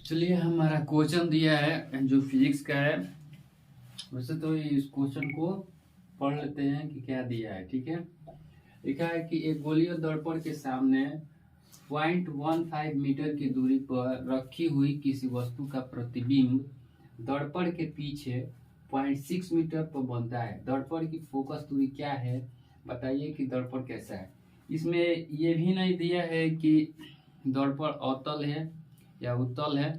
चलिए हमारा क्वेश्चन दिया है जो फिजिक्स का है। वैसे तो इस क्वेश्चन को पढ़ लेते हैं कि क्या दिया है। ठीक है, लिखा है कि एक गोलीय दर्पण के सामने 0.15 मीटर की दूरी पर रखी हुई किसी वस्तु का प्रतिबिंब दर्पण के पीछे 0.6 मीटर पर बनता है। दर्पण की फोकस दूरी क्या है, बताइए कि दर्पण कैसा है। इसमें ये भी नहीं दिया है कि दर्पण अवतल है या उत्तल है,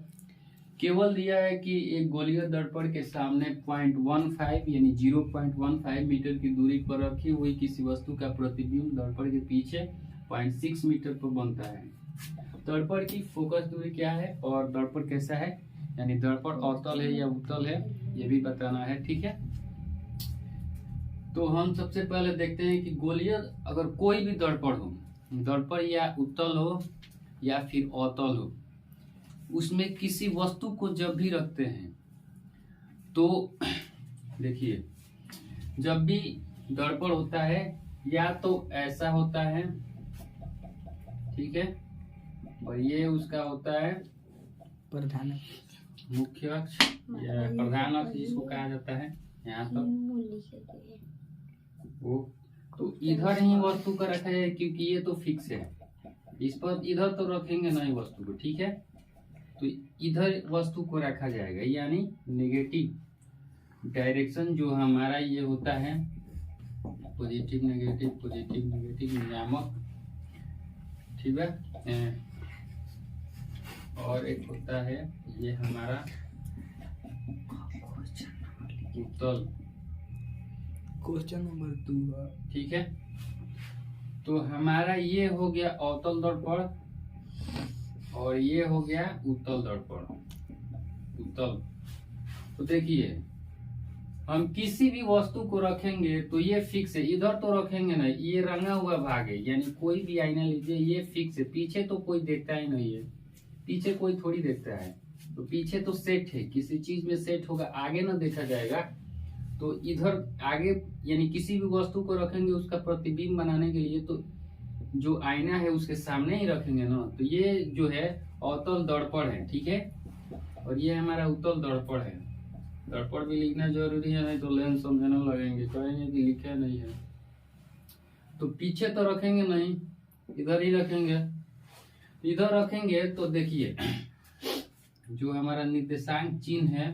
केवल दिया है कि एक गोलीय दर्पण के सामने 0.15 यानी 0.15 मीटर की दूरी पर रखी हुई किसी वस्तु का प्रतिबिंब दर्पण के पीछे 0.6 मीटर पर बनता है। दर्पण की फोकस दूरी क्या है और दर्पण कैसा है, यानी दर्पण अवतल है या उत्तल है, ये भी बताना है। ठीक है, तो हम सबसे पहले देखते हैं कि गोलीय अगर कोई भी दर्पण हो, दर्पण या उत्तल हो या फिर अवतल हो, उसमें किसी वस्तु को जब भी रखते हैं तो देखिए, जब भी दर्पण होता है या तो ऐसा होता है, ठीक है, और ये उसका होता है प्रधान मुख्य अक्ष या प्रधान अक्ष जिसको कहा जाता है। यहाँ तक वो तो इधर ही वस्तु का रखा है क्योंकि ये तो फिक्स है, इस पर इधर तो रखेंगे नहीं वस्तु को। ठीक है, तो इधर वस्तु को रखा जाएगा, यानी नेगेटिव डायरेक्शन जो हमारा ये होता है पॉजिटिव नेगेटिव नियामक। ठीक है, और एक होता है ये हमारा उत्तल। Question number 2। ठीक है, तो हमारा ये हो गया अवतल दर्पण और ये हो गया उत्तल दर्पण। उत्तल तो देखिए, हम किसी भी वस्तु को रखेंगे तो ये फिक्स है, इधर तो रखेंगे नहीं, ये रंगा हुआ भाग है, यानी कोई भी आईना लीजिए ये फिक्स है, पीछे तो कोई देखता ही नहीं है, पीछे कोई थोड़ी देखता है, तो पीछे तो सेट है, किसी चीज में सेट होगा, आगे ना देखा जाएगा। तो इधर आगे यानी किसी भी वस्तु को रखेंगे उसका प्रतिबिंब बनाने के लिए तो जो आईना है उसके सामने ही रखेंगे ना, तो ये जो है अवतल दर्पण है। ठीक है, और ये हमारा उत्तल दर्पण है। दर्पण भी लिखना जरूरी है, नहीं तो लेंस समझने लगेंगे, कहेंगे कि लिखे नहीं है। तो पीछे तो रखेंगे नहीं, इधर ही रखेंगे। इधर रखेंगे तो देखिए जो हमारा निर्देशांक चिन्ह है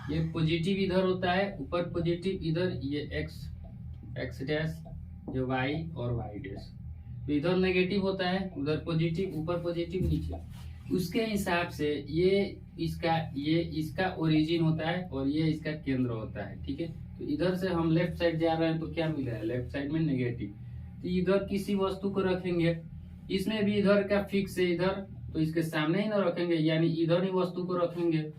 ये पॉजिटिव इधर होता है, ऊपर पॉजिटिव इधर, ये एक्स डैश, जो वाई और वाई डैश, तो इधर नेगेटिव होता है, उधर पॉजिटिव, ऊपर पॉजिटिव नीचे। उसके हिसाब से ये इसका ओरिजिन होता है और ये इसका केंद्र होता है। ठीक है, तो इधर से हम लेफ्ट साइड जा रहे हैं तो क्या मिला है, लेफ्ट साइड में नेगेटिव। तो इधर किसी वस्तु को रखेंगे, इसमें भी इधर का फिक्स है इधर, तो इसके सामने ही ना रखेंगे, यानी इधर ही वस्तु को रखेंगे,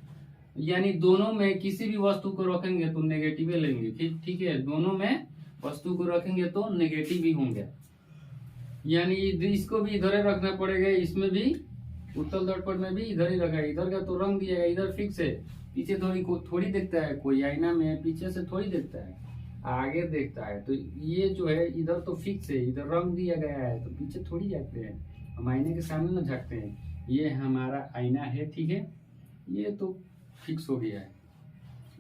यानी दोनों में किसी भी वस्तु को रखेंगे तो नेगेटिव लेंगे। ठीक है, दोनों में वस्तु को रखेंगे तो नेगेटिव ही होंगे, यानी इसको भी इधर ही रखना पड़ेगा, इसमें भी उत्तल दर्पण में भी इधर ही रखा है, इधर का तो रंग दिया है, इधर फिक्स है, पीछे थोड़ी देखता है कोई, आईना में पीछे से थोड़ी देखता है, आगे देखता है। तो ये जो है इधर तो फिक्स है, इधर रंग दिया गया है, तो पीछे थोड़ी जाते हैं, हम आईने के सामने ना झाँकते हैं। ये हमारा आईना है, ठीक है, ये तो फिक्स हो गया है,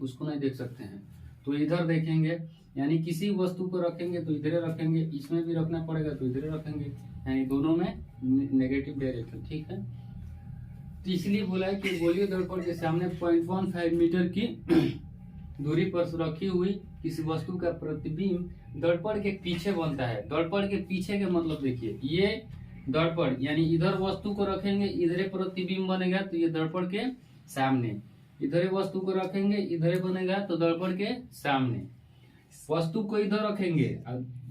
उसको नहीं देख सकते हैं, तो इधर देखेंगे, यानी किसी वस्तु को रखेंगे तो इधर रखेंगे, इसमें भी रखना पड़ेगा तो इधर रखेंगे, यानी दोनों में नेगेटिव डायरेक्शन। ठीक है, तो इसलिए बोला है कि गोलीय दर्पण के सामने 0.15 मीटर की दूरी पर रखी हुई किसी वस्तु का प्रतिबिंब दर्पण के पीछे बनता है। दर्पण के पीछे के मतलब देखिए, ये दर्पण यानी इधर वस्तु को रखेंगे इधर प्रतिबिंब बनेगा, तो ये दर्पण के सामने, इधर वस्तु को रखेंगे इधर बनेगा तो दर्पण के सामने। वस्तु को इधर रखेंगे,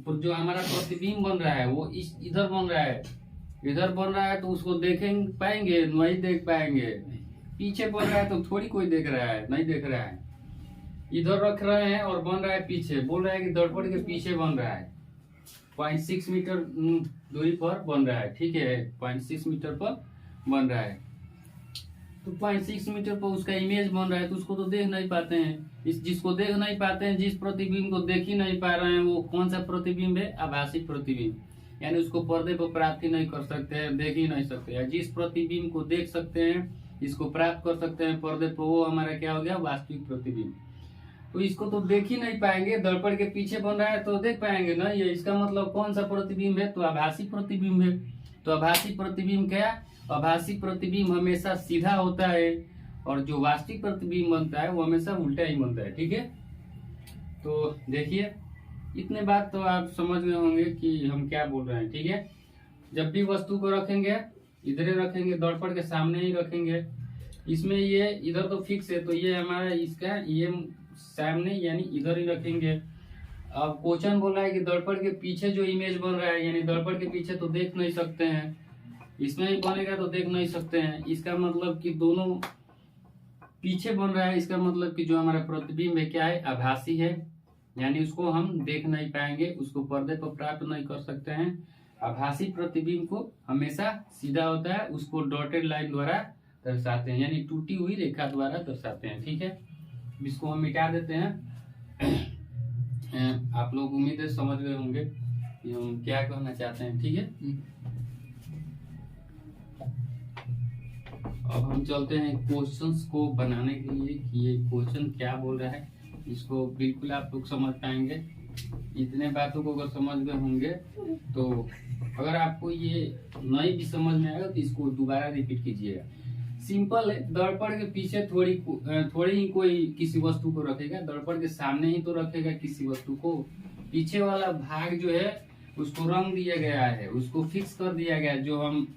जो हमारा प्रतिबिंब बन रहा है वो इधर बन रहा है, इधर बन रहा है तो उसको देखेंगे पाएंगे, नहीं देख पाएंगे। पीछे बन रहा है तो थोड़ी कोई देख रहा है, नहीं देख रहा है, इधर रख रहे हैं और बन रहा है पीछे, बोल रहा है कि दर्पण के पीछे बन रहा है, 0.6 मीटर दूरी पर बन रहा है। ठीक है, 0.6 मीटर पर बन रहा है, तो 0.6 मीटर पर उसका इमेज बन रहा है, तो उसको तो देख नहीं पाते हैं। जिसको देख नहीं पाते हैं, जिस प्रतिबिंब को देख ही नहीं पा रहे हैं, वो कौन सा प्रतिबिंब है, आभासी प्रतिबिंब। यानी उसको पर्दे पर प्राप्त ही नहीं कर सकते हैं, देख ही नहीं सकते हैं। जिस प्रतिबिंब को देख सकते हैं, इसको प्राप्त कर सकते हैं पर्दे पर, वो हमारा क्या हो गया, वास्तविक प्रतिबिंब। तो इसको तो देख ही नहीं पाएंगे, दर्पण के पीछे बन रहा है तो देख पाएंगे ना, ये इसका मतलब कौन सा प्रतिबिंब है, तो आभासी प्रतिबिंब है। तो आभासी प्रतिबिंब क्या, आभासी प्रतिबिंब हमेशा सीधा होता है और जो वास्तविक प्रतिबिंब बनता है वो हमेशा उल्टा ही बनता है। ठीक है, तो देखिए इतने बात तो आप समझ गए होंगे कि हम क्या बोल रहे हैं। ठीक है, जब भी वस्तु को रखेंगे इधर रखेंगे, दर्पण के सामने ही रखेंगे। इसमें ये इधर तो फिक्स है, तो ये हमारा इसका ये सामने यानी इधर ही रखेंगे। अब क्वेश्चन बोल रहा है कि दर्पण के पीछे जो इमेज बन रहा है, यानी दर्पण के पीछे तो देख नहीं सकते हैं, इसमें ही बनेगा तो देख नहीं सकते हैं। इसका मतलब कि दोनों पीछे बन रहा है, इसका मतलब कि जो हमारा प्रतिबिंब है क्या है, आभासी है, यानी उसको हम देख नहीं पाएंगे, उसको पर्दे पर प्राप्त नहीं कर सकते हैं। आभासी प्रतिबिंब को हमेशा सीधा होता है, उसको डॉटेड लाइन द्वारा दर्शाते हैं, यानी टूटी हुई रेखा द्वारा दर्शाते हैं। ठीक है, इसको हम मिटा देते हैं। आप लोग उम्मीद है समझ गए होंगे कि हम क्या कहना चाहते हैं। ठीक है, अब हम चलते हैं क्वेश्चंस को बनाने के लिए कि ये क्वेश्चन क्या बोल रहा है, इसको बिल्कुल आप लोग समझ पाएंगे। इतने बातों को अगर समझ गए होंगे तो अगर आपको ये नहीं भी समझ में आएगा तो इसको दोबारा रिपीट कीजिएगा। सिंपल है, दर्पण के पीछे थोड़ी ही कोई किसी वस्तु को रखेगा, दर्पण के सामने ही तो रखेगा किसी वस्तु को। पीछे वाला भाग जो है उसको रंग दिया गया है, उसको फिक्स कर दिया गया है, जो हम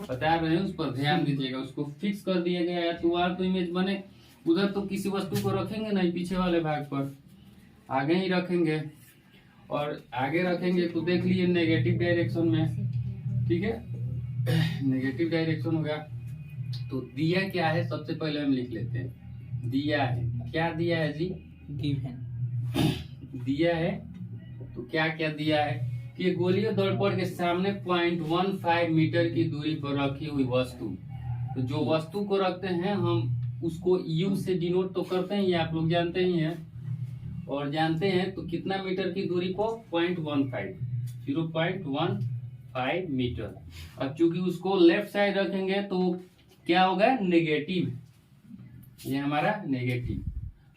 बता रहे हैं उस पर ध्यान दीजिएगा, उसको फिक्स कर दिया गया है। तो वहां तो इमेज बने, उधर तो किसी वस्तु को रखेंगे नहीं, पीछे वाले भाग पर आगे ही रखेंगे। और आगे रखेंगे तो देख लिए नेगेटिव डायरेक्शन में। ठीक है, नेगेटिव डायरेक्शन होगा। तो दिया क्या है, सबसे पहले हम लिख लेते हैं। दिया है, क्या दिया है जी, दिया है। तो क्या क्या दिया है कि गोलीय दर्पण के सामने 0.15 मीटर की दूरी पर रखी हुई वस्तु। तो जो वस्तु को रखते हैं हम उसको U से डिनोट तो करते हैं, ये आप लोग जानते ही हैं। और जानते हैं तो कितना मीटर की दूरी को, 0.15 मीटर। अब चूंकि उसको लेफ्ट साइड रखेंगे तो क्या होगा, नेगेटिव, ये हमारा नेगेटिव।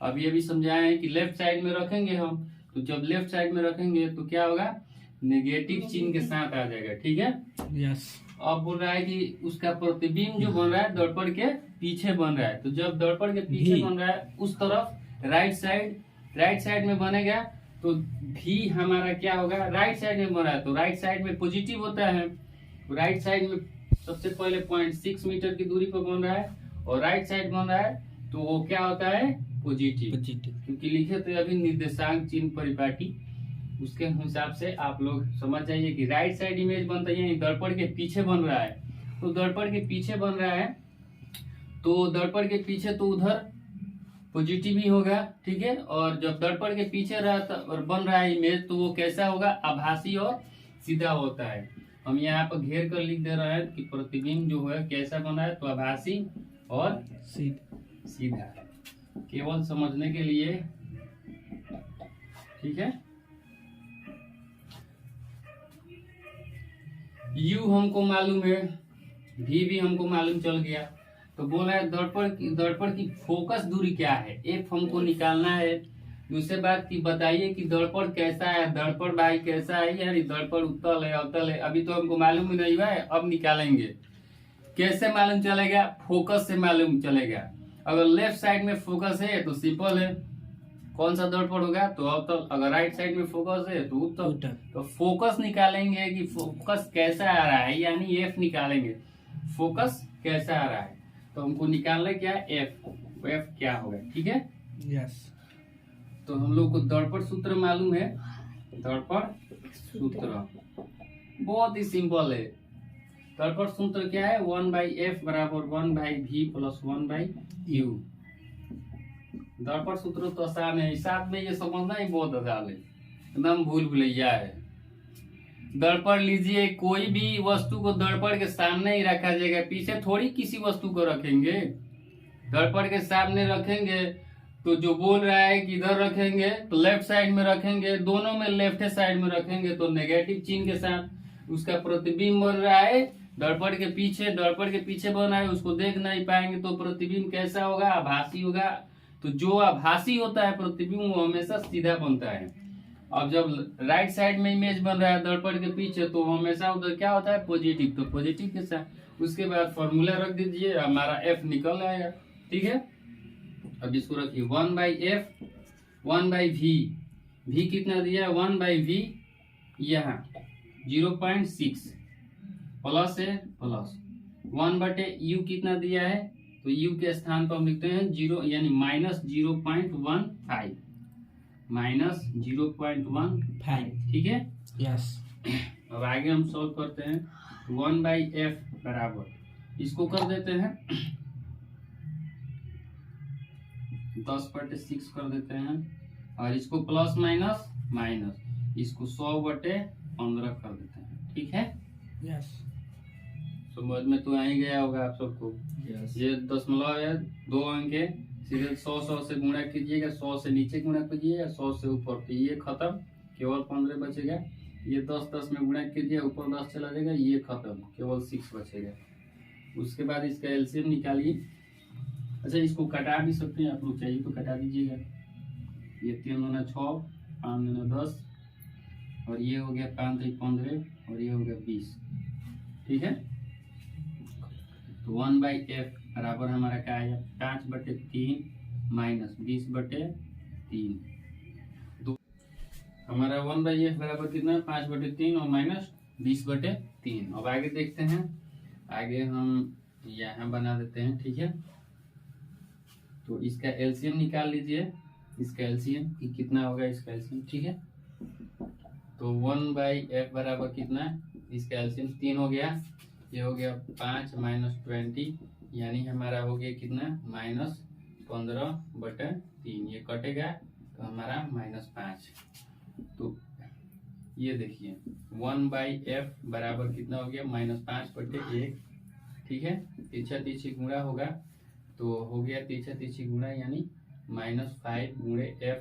अब ये भी समझाए हैं कि लेफ्ट साइड में रखेंगे हम, तो जब लेफ्ट साइड में रखेंगे तो क्या होगा, नेगेटिव चिन्ह के साथ आ जाएगा। ठीक है, यस। अब बोल रहा है कि उसका प्रतिबिंब जो बन रहा है दर्पण के पीछे बन रहा है। तो जब दर्पण के पीछे बन रहा है उस तरफ राइट साइड में बनेगा, तो भी हमारा क्या होगा, राइट साइड में बन रहा है तो राइट साइड में पॉजिटिव होता है। राइट साइड में सबसे पहले 0.6 मीटर की दूरी पर बन रहा है और राइट साइड बन रहा है तो वो क्या होता है, पॉजिटिव। क्योंकि लिखे तो अभी निर्देशांक चिन्ह परिपाटी, उसके हिसाब से आप लोग समझ जाइए कि राइट साइड इमेज बनता है, दर्पण के पीछे बन रहा है। तो दर्पण के पीछे बन रहा है तो दर्पण के पीछे तो उधर पॉजिटिव ही होगा। ठीक है, और जब दर्पण के पीछे रहता और बन रहा है इमेज तो वो कैसा होगा, आभासी और सीधा होता है। हम यहाँ पर घेर कर लिख दे रहे हैं कि प्रतिबिंब जो है कैसा बना है, तो आभासी और सीधा है, केवल समझने के लिए। ठीक है, U हमको मालूम है, V भी हमको मालूम चल गया। तो बोला है दर्पण की फोकस दूरी क्या है, F हमको निकालना है। दूसरी बात की बताइए कि दर्पण कैसा है, दर्पण भाई कैसा है, यानी दर्पण उत्तल है अवतल है, अभी तो हमको मालूम ही नहीं हुआ है, अब निकालेंगे। कैसे मालूम चलेगा, फोकस से मालूम चलेगा। अगर लेफ्ट साइड में फोकस है तो सिंपल है, कौन सा दर्पण होगा, तो अवतल। अगर राइट साइड में फोकस है तो उत्तल। तो फोकस निकालेंगे कि फोकस कैसा आ रहा है, यानी F निकालेंगे, फोकस कैसा आ रहा है। तो हमको निकालना क्या है, F क्या होगा। ठीक है, यस। तो हम लोग को दर्पण सूत्र मालूम है, दर्पण सूत्र बहुत ही सिंपल है। दर्पण सूत्र क्या है, 1/f बराबर 1/v प्लस 1/u। दर्पण सूत्र तो आसान है, साथ में ये समझना ही बहुत आसान है, एकदम भूल भुलैया है। दर्पण लीजिए, कोई भी वस्तु को दर्पण के सामने ही रखा जाएगा, पीछे थोड़ी किसी वस्तु को रखेंगे। दर्पण के सामने रखेंगे तो जो बोल रहा है कि इधर रखेंगे तो लेफ्ट साइड में रखेंगे, दोनों में लेफ्ट साइड में रखेंगे तो नेगेटिव चिन्ह के साथ। उसका प्रतिबिंब बन रहा है दर्पण के पीछे, दर्पण के पीछे बन रहा है, उसको देख नहीं पाएंगे तो प्रतिबिंब कैसा होगा? आभासी होगा। तो जो आभासी होता है प्रतिबिंब वो हमेशा सीधा बनता है। अब जब राइट साइड में इमेज बन रहा है दर्पण के पीछे तो हमेशा उधर क्या होता है? पॉजिटिव। तो पॉजिटिव के साथ उसके बाद फॉर्मूला रख दीजिए, हमारा एफ निकल आएगा। ठीक है, अब इसको रखिए 1/f 1/v। v कितना दिया है? 1/v यहाँ 0.6 प्लस है प्लस 1/u कितना दिया है? तो u के स्थान पर हम लिखते हैं 0 यानी -0.15 -0.15। ठीक है, यस। अब आगे हम सॉल्व करते हैं। 1/f बराबर इसको कर देते हैं 10/6 कर देते हैं और इसको प्लस माइनस माइनस इसको 100/15 कर देते हैं। ठीक है, यस। समझ में तो आ ही गया होगा आप सबको। ये दशमलव है, 2 अंक है, सीधे 100 से गुणा कीजिएगा, 100 से नीचे गुणा कीजिएगा, 100 से ऊपर। तो ये खत्म, केवल 15 बचेगा। ये 10 में गुणा कीजिए, ऊपर 10 चला जाएगा, ये खत्म, केवल 6 बचेगा। उसके बाद इसका एलसीएम निकालिए। अच्छा, इसको कटा भी सकते हैं आप लोग, चाहिए तो कटा दीजिएगा। ये 3 दूना 6, 5 दूना 10 और ये हो गया 5 3 15 और ये हो गया 20। ठीक है, तो 1/f बराबर हमारा क्या आया? 5/3 माइनस 20/3। हमारा 1/f बराबर कितना है? 5/3 और माइनस 20/3। अब आगे देखते हैं, आगे हम यहाँ बना देते हैं। ठीक है, तो इसका एलसीएम निकाल लीजिए, इसका एलसीएम कितना होगा? इसका एलसीएम ठीक है, तो 1/f बराबर कितना है? इसका एलसीएम 3 हो गया, ये हो गया 5 - 20 यानी हमारा हो गया कितना? -15/3। ये कटेगा तो हमारा -5। तो ये देखिए 1/f बराबर कितना हो गया? -5/1। ठीक है, तीछा तीछी गुणा होगा तो हो गया तीछा तीछी गुणा यानी -5 × f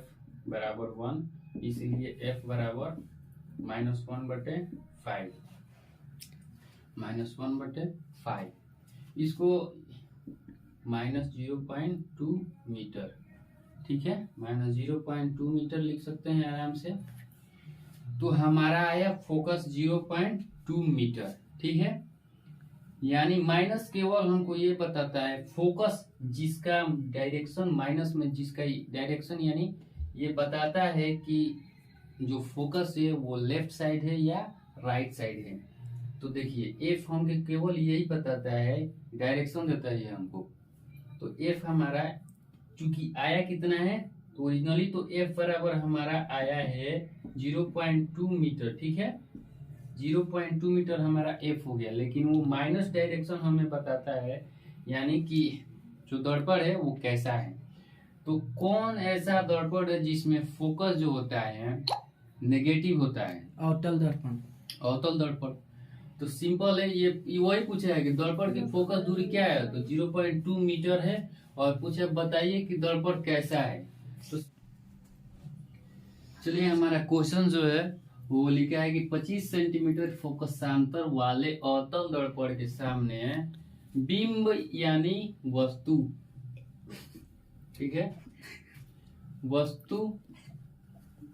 बराबर 1, इसीलिए f बराबर -1/5 -1/5। इसको -0.2 मीटर। ठीक है, -0.2 मीटर लिख सकते हैं आराम से। तो हमारा आया फोकस 0.2 मीटर। ठीक है, यानी माइनस केवल हमको ये बताता है फोकस जिसका डायरेक्शन माइनस में जिसका डायरेक्शन यानी ये बताता है कि जो फोकस है वो लेफ्ट साइड है या राइट साइड है। तो देखिए एफ हमको केवल यही बताता है, डायरेक्शन देता है हमको। तो एफ हमारा चूंकि आया कितना है तो ओरिजिनली तो एफ बराबर हमारा आया है 0.2 मीटर। ठीक है, 0.2 मीटर हमारा एफ हो गया, लेकिन वो माइनस डायरेक्शन हमें बताता है यानी कि जो दर्पण है वो कैसा है। तो कौन ऐसा दर्पण है जिसमें फोकस जो होता है नेगेटिव होता है? अवतल दर्पण। अवतल दर्पण। तो सिंपल है, ये वही पूछा है कि दर्पण की फोकस दूरी क्या है, तो 0.2 मीटर है। और पूछे बताइए कि दर्पण कैसा है। तो चलिए हमारा क्वेश्चन जो है वो लिखा है कि 25 सेंटीमीटर फोकसांतर वाले अवतल दर्पण के सामने बिंब यानी वस्तु, ठीक है, वस्तु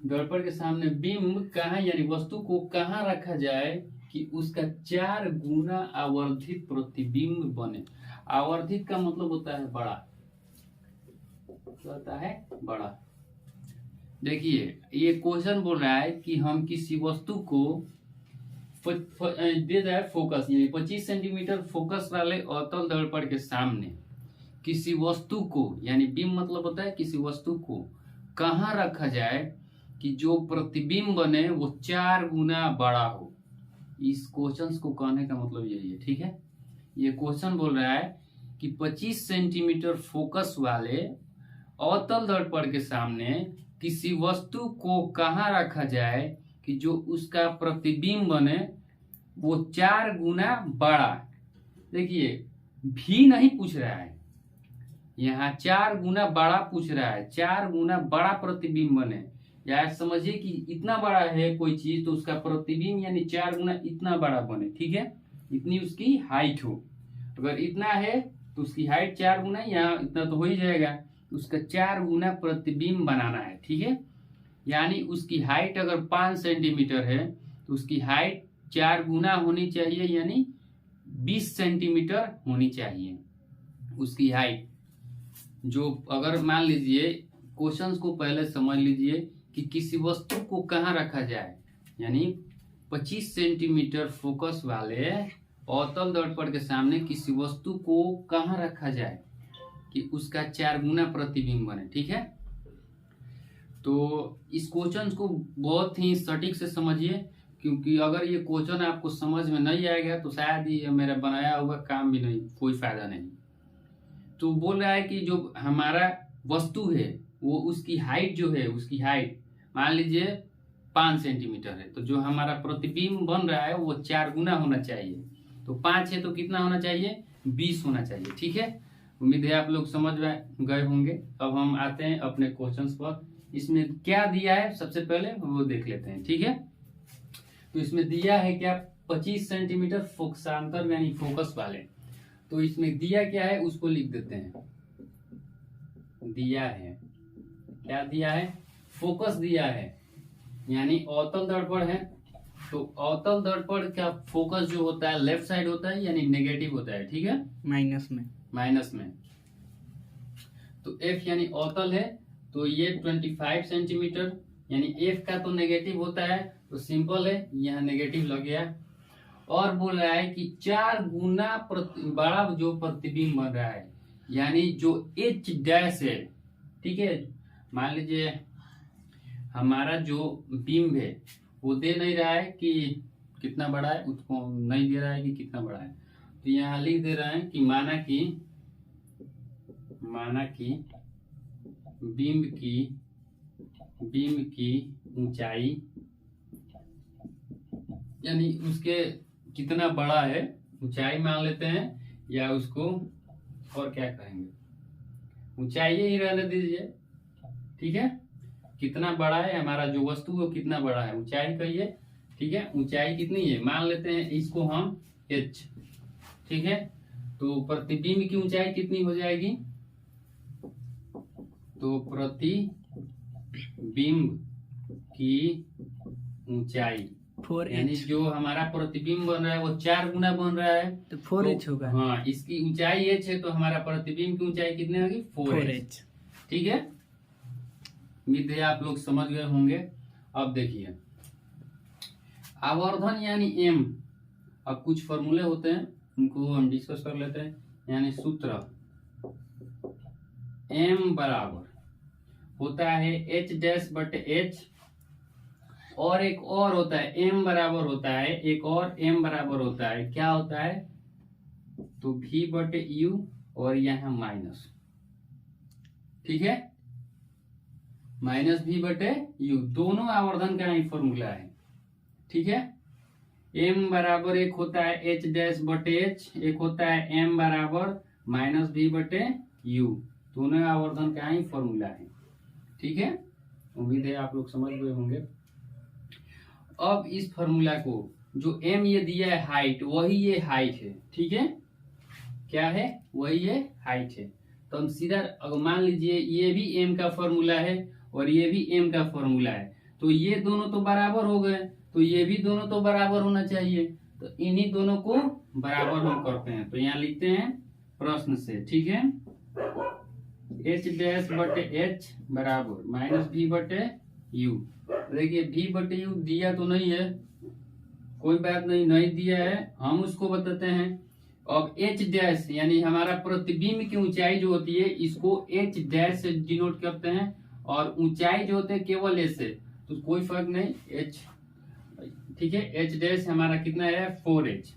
दर्पण के सामने बिंब कहाँ यानी वस्तु को कहाँ रखा जाए कि उसका 4 गुना आवर्धित प्रतिबिंब बने। आवर्धित का मतलब होता है बड़ा, होता है बड़ा। देखिए ये क्वेश्चन बोल रहा है कि हम किसी वस्तु को दे रहा है फोकस यानी 25 सेंटीमीटर फोकस वाले अवतल दर्पण के सामने किसी वस्तु को यानी बिंब मतलब होता है किसी वस्तु को कहाँ रखा जाए कि जो प्रतिबिंब बने वो 4 गुना बड़ा हो। इस क्वेश्चन को कहने का मतलब यही है। ठीक है, ये क्वेश्चन बोल रहा है कि 25 सेंटीमीटर फोकस वाले अवतल दर्पण के सामने किसी वस्तु को कहाँ रखा जाए कि जो उसका प्रतिबिंब बने वो 4 गुना बड़ा। देखिए भी नहीं पूछ रहा है, यहाँ 4 गुना बड़ा पूछ रहा है, 4 गुना बड़ा प्रतिबिंब बने या समझिए कि इतना बड़ा है कोई चीज तो उसका प्रतिबिंब यानी 4 गुना इतना बड़ा बने, ठीक है, इतनी उसकी हाइट हो। अगर इतना है तो उसकी हाइट 4 गुना, यहाँ इतना तो हो ही जाएगा, उसका 4 गुना प्रतिबिंब बनाना है, ठीक है। यानी उसकी हाइट अगर 5 सेंटीमीटर है तो उसकी हाइट 4 गुना होनी चाहिए, यानी 20 सेंटीमीटर होनी चाहिए उसकी हाइट। जो अगर मान लीजिए क्वेश्चंस को पहले समझ लीजिए कि किसी वस्तु को कहाँ रखा जाए, यानी 25 सेंटीमीटर फोकस वाले अवतल दर्पण के सामने किसी वस्तु को कहाँ रखा जाए कि उसका 4 गुना प्रतिबिंब बने, ठीक है। तो इस क्वेश्चन को बहुत ही सटीक से समझिए, क्योंकि अगर ये क्वेश्चन आपको समझ में नहीं आएगा तो शायद ये मेरा बनाया हुआ काम भी नहीं, कोई फायदा नहीं। तो बोल रहा है कि जो हमारा वस्तु है वो उसकी हाइट जो है, उसकी हाइट मान लीजिए 5 सेंटीमीटर है, तो जो हमारा प्रतिबिंब बन रहा है वो 4 गुना होना चाहिए। तो 5 है तो कितना होना चाहिए, 20 होना चाहिए, ठीक है। उम्मीद है आप लोग समझ गए होंगे। अब हम आते हैं अपने क्वेश्चंस पर। इसमें क्या दिया है सबसे पहले वो देख लेते हैं, ठीक है। तो इसमें दिया है क्या, 25 सेंटीमीटर फोकसांतर यानी फोकस वाले। तो इसमें दिया क्या है उसको लिख देते हैं। दिया है, क्या दिया है, फोकस दिया है, यानी अवतल दर्पण है। तो अवतल दर्पण का फोकस जो होता है लेफ्ट साइड होता है, यानी नेगेटिव होता है, ठीक है, माइनस में। तो F यानी अवतल है, तो ये 25 सेंटीमीटर, यानी F का तो नेगेटिव होता है, तो सिंपल है, यहाँ नेगेटिव लग गया। और बोल रहा है कि 4 गुना बड़ा जो प्रतिबिंब बन रहा है, यानी जो H डैश है, ठीक है। मान लीजिए हमारा जो बिंब है वो दे नहीं रहा है कि कितना बड़ा है, उसको नहीं दे रहा है कि कितना बड़ा है, तो यहाँ लिख दे रहा है कि माना कि बिंब की ऊंचाई, यानी उसके कितना बड़ा है ऊंचाई मान लेते हैं, या उसको और क्या कहेंगे, ऊंचाई ही रहने दीजिए, ठीक है। कितना बड़ा है हमारा जो वस्तु है कितना बड़ा है, ऊंचाई कहिए, ठीक है। ऊंचाई कितनी है मान लेते हैं इसको हम h, ठीक है। तो प्रतिबिंब की ऊंचाई कितनी हो जाएगी, तो प्रतिबिंब की ऊंचाई 4h, यानी जो हमारा प्रतिबिंब बन रहा है वो 4 गुना बन रहा है, तो 4h होगा। हाँ, इसकी ऊंचाई h है, तो हमारा प्रतिबिंब की ऊंचाई कितनी होगी, 4h, ठीक है। उम्मीद है आप लोग समझ गए होंगे। अब देखिए आवर्धन यानी m, अब कुछ फॉर्मूले होते हैं उनको हम डिस्कस कर लेते हैं। यानी सूत्र m बराबर होता है h डैश बटे h, और एक और होता है m बराबर होता है, एक और m बराबर होता है, क्या होता है, तो v बटे u और यहाँ माइनस, ठीक है, माइनस v बटे u, दोनों आवर्धन का ही फॉर्मूला है, ठीक है। m बराबर एक होता है h डैश बटे h, एक होता है m बराबर माइनस v बटे u, दोनों आवर्धन का ही फॉर्मूला है, ठीक है। उम्मीद है आप लोग समझ गए होंगे। अब इस फॉर्मूला को जो m ये दिया है हाइट, वही ये हाइट है, ठीक है, क्या है, वही ये हाइट है। तो हम सीधा अगर मान लीजिए ये भी m का फॉर्मूला है और ये भी m का फॉर्मूला है, तो ये दोनों तो बराबर हो गए, तो ये भी दोनों तो बराबर होना चाहिए, तो इन्हीं दोनों को बराबर हम करते हैं। तो यहाँ लिखते हैं प्रश्न से, ठीक है, h डैश बटे h बराबर माइनस v बटे u। देखिए v बटे u दिया तो नहीं है, कोई बात नहीं, नहीं दिया है, हम उसको बताते हैं। अब h डैश यानी हमारा प्रतिबिंब की ऊंचाई जो होती है इसको h डैश से डिनोट करते हैं, और ऊंचाई जो होते हैं केवल h से, तो कोई फर्क नहीं, h, ठीक है। h डैश हमारा कितना है 4h,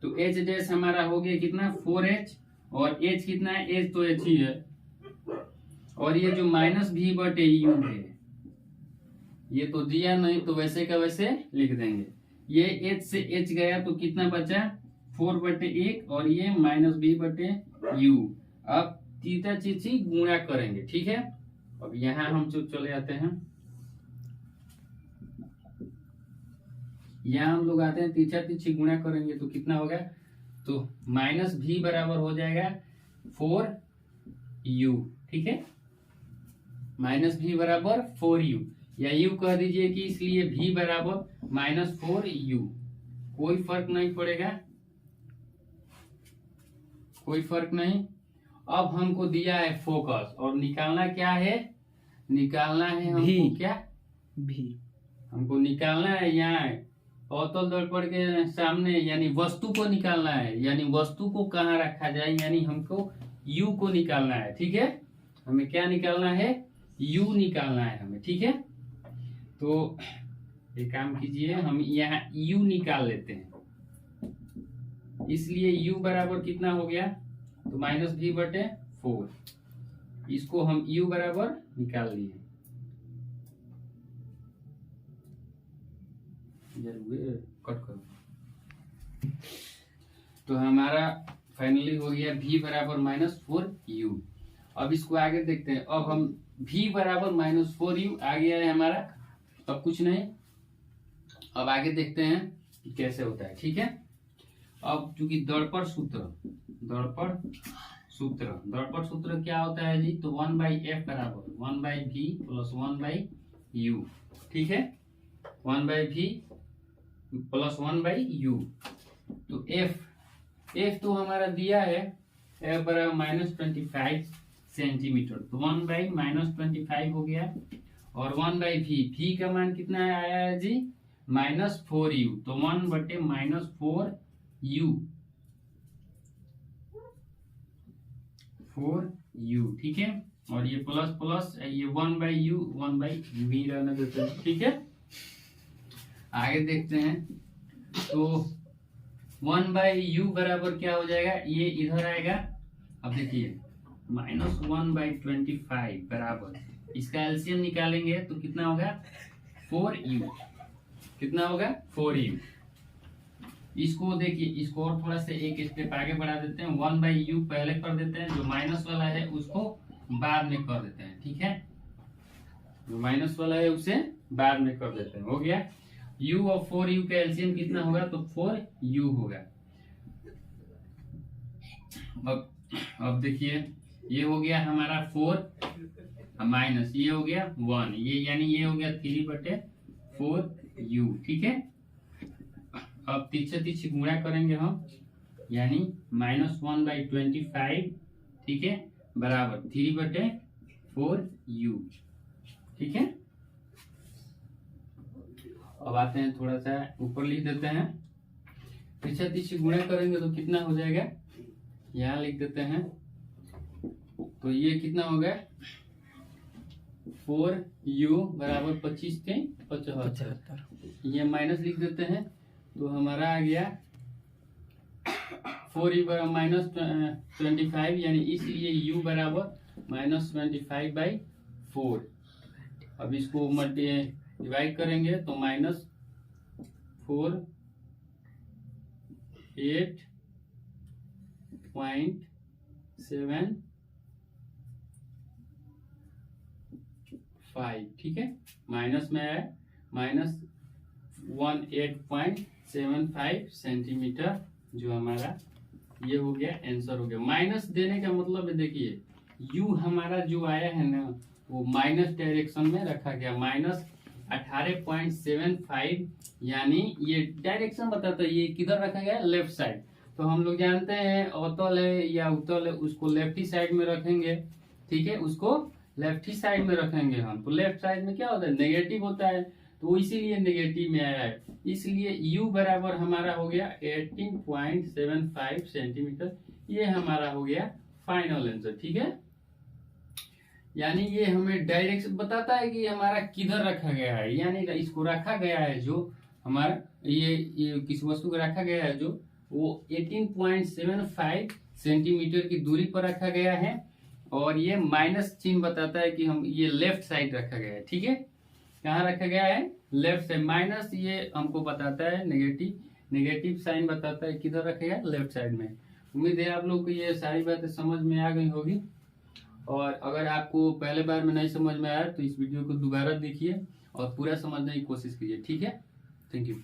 तो h डैश हमारा हो गया कितना 4h, और h कितना है, h तो h ही है, और ये जो माइनस v बटे u है ये तो दिया नहीं, तो वैसे का वैसे लिख देंगे। ये h से h गया तो कितना बचा 4 बटे 1, और ये माइनस v बटे u। अब तीसरा चीज गुणा करेंगे, ठीक है। अब यहाँ हम जो चले आते हैं यहाँ हम लोग आते हैं तीसरा तीसरी गुणा करेंगे तो कितना होगा, तो माइनस भी बराबर हो जाएगा 4u, ठीक है, माइनस भी बराबर 4u, या u कह दीजिए कि इसलिए v बराबर -4u, कोई फर्क नहीं पड़ेगा, कोई फर्क नहीं। अब हमको दिया है फोकस और निकालना क्या है, निकालना है हमको भी। क्या, भी हमको निकालना है यहाँ अवतल दर्पण के सामने, यानी वस्तु को निकालना है, यानी वस्तु को कहाँ रखा जाए, यानी हमको u को निकालना है, ठीक है, हमें क्या निकालना है, u निकालना है हमें, ठीक है। तो एक काम कीजिए, हम यहाँ u निकाल लेते हैं, इसलिए u बराबर कितना हो गया, तो -v/4, इसको हम u बराबर निकाल लिए, कट करो, तो हमारा फाइनली हो गया v बराबर -4u। अब इसको आगे देखते हैं, अब हम v बराबर -4u आ गया है हमारा, अब कुछ नहीं, अब आगे देखते हैं कि कैसे होता है, ठीक है। अब चूंकि दर्पण सूत्र क्या होता है जी, तो 1/f बराबर 1/v प्लस 1/u, ठीक है, 1/v प्लस 1/u। तो f तो हमारा दिया है, f बराबर -25 सेंटीमीटर, तो 1/-25 हो गया, और 1/v का मान कितना आया है जी, -4u, तो 1/-4u, 4u, ठीक है, और ये प्लस प्लस ये 1/u 1/v रहने देते हैं, ठीक है। आगे देखते हैं, तो 1/u बराबर क्या हो जाएगा, ये इधर आएगा, अब देखिए -1/25 बराबर, इसका एलसीएम निकालेंगे तो कितना होगा, 4u, कितना होगा 4u। इसको देखिए, इसको और थोड़ा सा एक स्टेप आगे बढ़ा देते हैं, 1/u पहले कर देते हैं, जो माइनस वाला है उसको बाद में कर देते हैं, ठीक है, जो माइनस वाला है उसे बाद में कर देते हैं, हो गया। u और 4u का एलसीएम कितना होगा, तो 4u होगा। अब देखिए, ये हो गया हमारा 4 माइनस ये हो गया 1, ये यानी ये हो गया 3/4u, ठीक है। अब तीसरी गुणा करेंगे हम, यानी -1/25, ठीक है, बराबर 3/4u, ठीक है। अब आते हैं, थोड़ा सा ऊपर लिख देते हैं, तीसरी गुणा करेंगे तो कितना हो जाएगा, यहाँ लिख देते हैं, तो ये कितना होगा, 4u बराबर 25 के 75, ये माइनस लिख देते हैं, तो हमारा आ गया 4u बराबर -25, यानी इसलिए u बराबर -25/4। अब इसको डिवाइड करेंगे तो -48.75, ठीक है, माइनस में है -18.75 सेंटीमीटर, जो हमारा ये हो गया, आंसर हो गया। माइनस देने का मतलब है, देखिए u हमारा जो आया है ना, वो माइनस डायरेक्शन में रखा गया, -18.75, यानी ये डायरेक्शन बताता है, ये किधर रखा गया, लेफ्ट साइड। तो हम लोग जानते हैं अवतल है या उत्तल है, उसको लेफ्ट ही साइड में रखेंगे, ठीक है, उसको लेफ्ट ही साइड में रखेंगे हम। तो लेफ्ट साइड में क्या होता है, नेगेटिव होता है, तो इसीलिए नेगेटिव में आया है, इसलिए u बराबर हमारा हो गया 18.75 सेंटीमीटर, ये हमारा हो गया फाइनल आंसर, ठीक है। यानी ये हमें डायरेक्शन बताता है कि हमारा किधर रखा गया है, यानी इसको रखा गया है जो हमारा ये किस वस्तु को रखा गया है, जो वो 18.75 सेंटीमीटर की दूरी पर रखा गया है, और ये माइनस चिन्ह बताता है कि हम ये लेफ्ट साइड रखा गया है, ठीक है, कहाँ रखा गया है, लेफ्ट साइड। माइनस ये हमको बताता है नेगेटिव साइन बताता है किधर रखेगा, लेफ्ट साइड में। उम्मीद है आप लोग को ये सारी बातें समझ में आ गई होगी, और अगर आपको पहले बार में नहीं समझ में आया तो इस वीडियो को दोबारा देखिए और पूरा समझने की कोशिश कीजिए, ठीक है। Thank you.